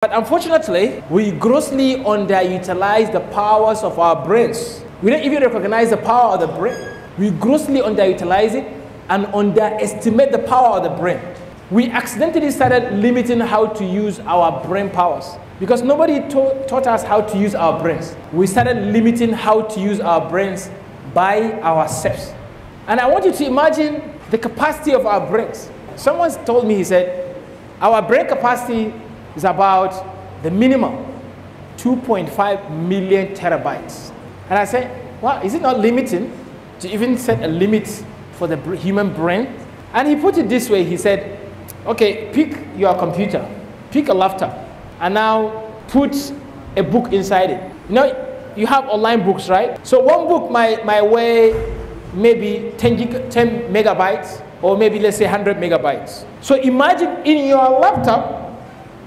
But unfortunately, we grossly underutilize the powers of our brains. We don't even recognize the power of the brain. We grossly underutilize it and underestimate the power of the brain. We accidentally started limiting how to use our brain powers because nobody taught us how to use our brains. We started limiting how to use our brains by ourselves. And I want you to imagine the capacity of our brains. Someone told me, he said, our brain capacity is about the minimum 2.5 million terabytes. And I said, well, is it not limiting to even set a limit for the human brain? And he put it this way, he said, okay, pick your computer, pick a laptop, and now put a book inside it. You know, you have online books, right? So one book might weigh maybe 10 megabytes, or maybe let's say 100 megabytes. So imagine in your laptop,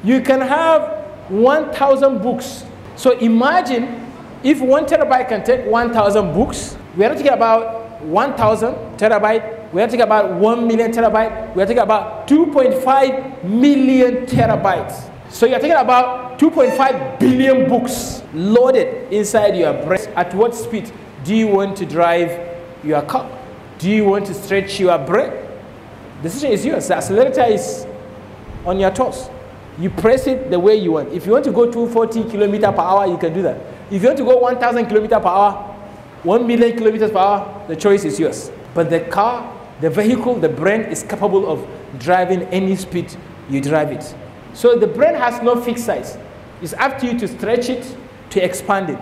you can have 1,000 books. So imagine if 1 terabyte can take 1,000 books, we are not talking about 1,000 terabyte, we are talking about 1 million terabyte, we are talking about 2.5 million terabytes. So you're talking about 2.5 billion books loaded inside your brain. At what speed do you want to drive your car? Do you want to stretch your brain? The decision is yours. The accelerator is on your toes. You press it the way you want. If you want to go 240 kilometers per hour, you can do that. If you want to go 1,000 kilometers per hour, 1 million kilometers per hour, the choice is yours. But the car, the vehicle, the brain is capable of driving any speed you drive it. So the brain has no fixed size. It's up to you to stretch it, to expand it.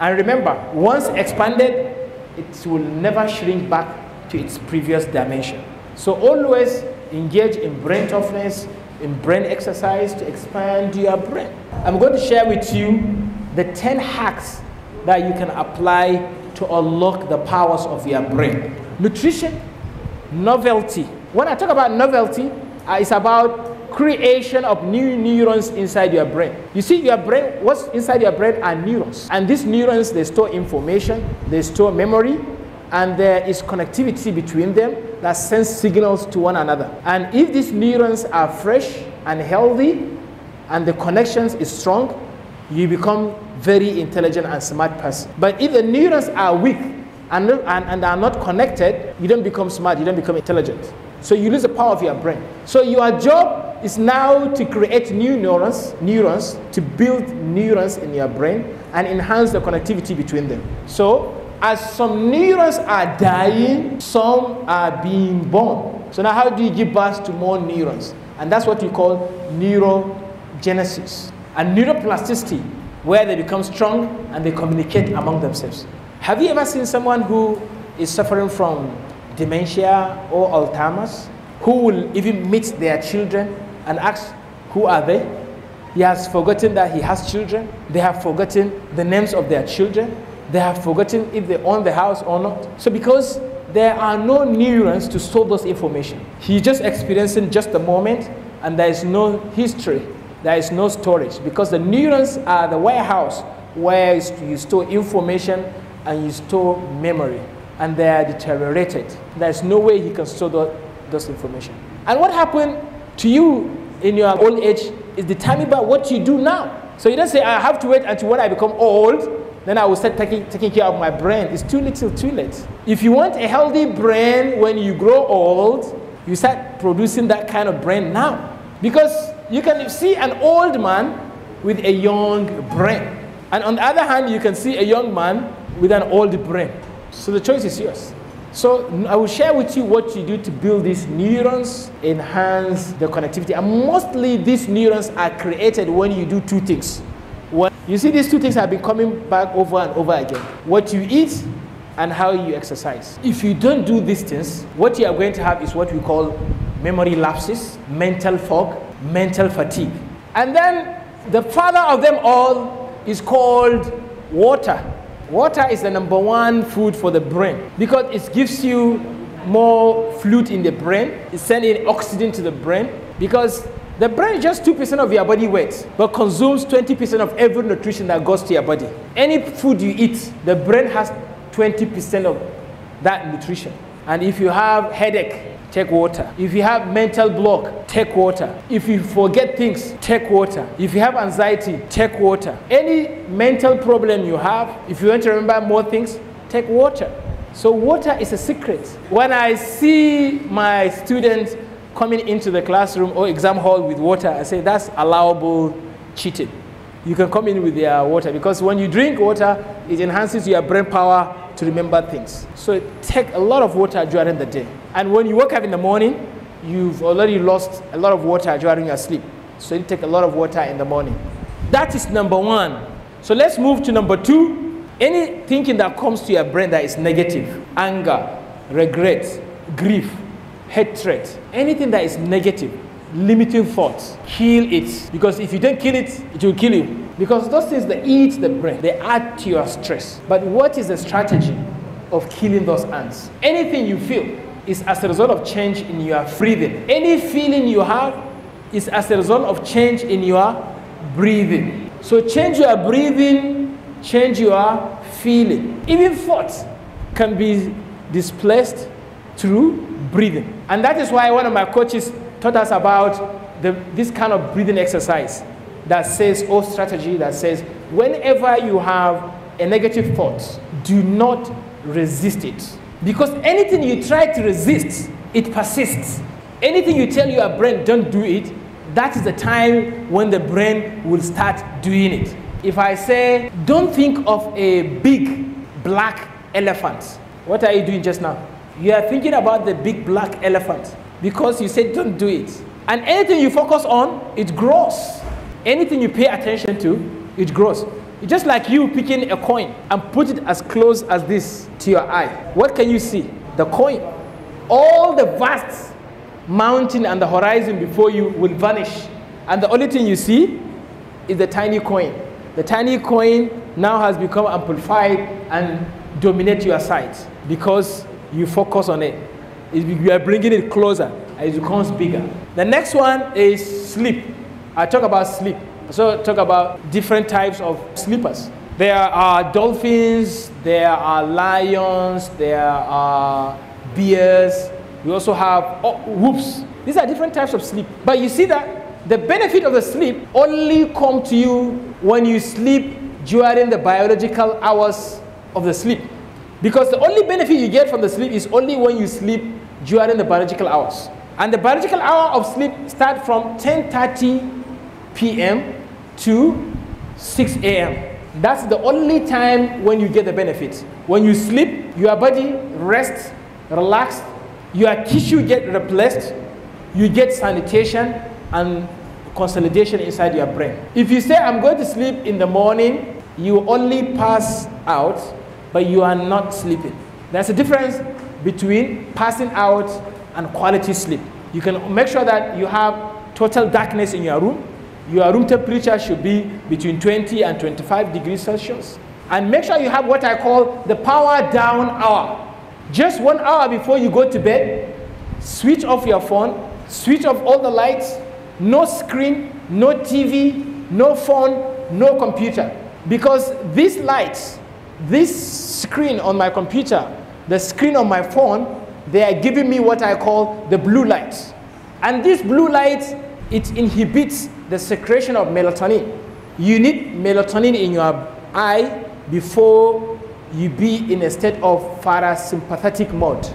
And remember, once expanded, it will never shrink back to its previous dimension. So always engage in brain toughness, in brain exercise to expand your brain. I'm going to share with you the 10 hacks that you can apply to unlock the powers of your brain. Nutrition, novelty. When I talk about novelty, it's about creation of new neurons inside your brain. You see, your brain, what's inside your brain are neurons. And these neurons, they store information, they store memory, and there is connectivity between them that sends signals to one another. And if these neurons are fresh and healthy, and the connections is strong, you become very intelligent and smart person. But if the neurons are weak and are not connected, you don't become smart, you don't become intelligent. So you lose the power of your brain. So your job is now to create new neurons, to build neurons in your brain and enhance the connectivity between them. So as some neurons are dying, some are being born. So now how do you give birth to more neurons? And that's what we call neurogenesis and neuroplasticity, where they become strong and they communicate among themselves. Have you ever seen someone who is suffering from dementia or Alzheimer's, who will even meet their children and ask, who are they? He has forgotten that he has children. They have forgotten the names of their children. They have forgotten if they own the house or not. So because there are no neurons to store those information, he's just experiencing just the moment, and there is no history, there is no storage, because the neurons are the warehouse where you store information and you store memory, and they are deteriorated. There's no way he can store those information. And what happened to you in your old age is determined by what you do now. So you don't say, I have to wait until when I become old, then I will start taking care of my brain. It's too little, too late. If you want a healthy brain when you grow old, you start producing that kind of brain now. Because you can see an old man with a young brain. And on the other hand, you can see a young man with an old brain. So the choice is yours. So I will share with you what you do to build these neurons, enhance the connectivity. And mostly these neurons are created when you do two things. You see, these two things have been coming back over and over again. What you eat and how you exercise. If you don't do these things, what you are going to have is what we call memory lapses, mental fog, mental fatigue. And then the father of them all is called water. Water is the #1 food for the brain because it gives you more fluid in the brain. It's sending oxygen to the brain because the brain is just 2% of your body weight, but consumes 20% of every nutrition that goes to your body. Any food you eat, the brain has 20% of that nutrition. And if you have headache, take water. If you have mental block, take water. If you forget things, take water. If you have anxiety, take water. Any mental problem you have, if you want to remember more things, take water. So water is a secret. When I see my students coming into the classroom or exam hall with water, I say that's allowable cheating. You can come in with their water, because when you drink water, it enhances your brain power to remember things. So take a lot of water during the day. And when you wake up in the morning, you've already lost a lot of water during your sleep. So you take a lot of water in the morning. That is number one. So let's move to number two. Any thinking that comes to your brain that is negative, anger, regret, grief, hatred, anything that is negative, limiting thoughts, kill it. Because if you don't kill it, it will kill you. Because those things, they eat the brain, they add to your stress. But what is the strategy of killing those ants? Anything you feel is as a result of change in your breathing. Any feeling you have is as a result of change in your breathing. So change your breathing, change your feeling. Even thoughts can be displaced through breathing. And that is why one of my coaches taught us about this kind of breathing exercise that says, or strategy that says, whenever you have a negative thought, do not resist it. Because anything you try to resist, it persists. Anything you tell your brain, don't do it, that is the time when the brain will start doing it. If I say, don't think of a big black elephant, what are you doing just now? You are thinking about the big black elephant because you said don't do it. And anything you focus on, it grows. Anything you pay attention to, it grows. It's just like you picking a coin and put it as close as this to your eye. What can you see? The coin. All the vast mountain and the horizon before you will vanish. And the only thing you see is the tiny coin. The tiny coin now has become amplified and dominate your sight because you focus on it. You are bringing it closer and it becomes bigger. The next one is sleep. I talk about sleep. So talk about different types of sleepers. There are dolphins, there are lions, there are bears. We also have wolves. These are different types of sleep. But you see that the benefit of the sleep only come to you when you sleep during the biological hours of the sleep. Because the only benefit you get from the sleep is only when you sleep during the biological hours. And the biological hour of sleep starts from 10:30 p.m. to 6 a.m. That's the only time when you get the benefit. When you sleep, your body rests, relaxed, your tissue get replaced, you get sanitation and consolidation inside your brain. If you say, I'm going to sleep in the morning, you only pass out, but you are not sleeping. There's a difference between passing out and quality sleep. You can make sure that you have total darkness in your room. Your room temperature should be between 20 and 25 degrees Celsius. And make sure you have what I call the power down hour. Just 1 hour before you go to bed, switch off your phone, switch off all the lights, no screen, no TV, no phone, no computer. Because these lights, this screen on my computer, the screen on my phone, they are giving me what I call the blue light. And this blue light, it inhibits the secretion of melatonin. You need melatonin in your eye before you be in a state of parasympathetic mode.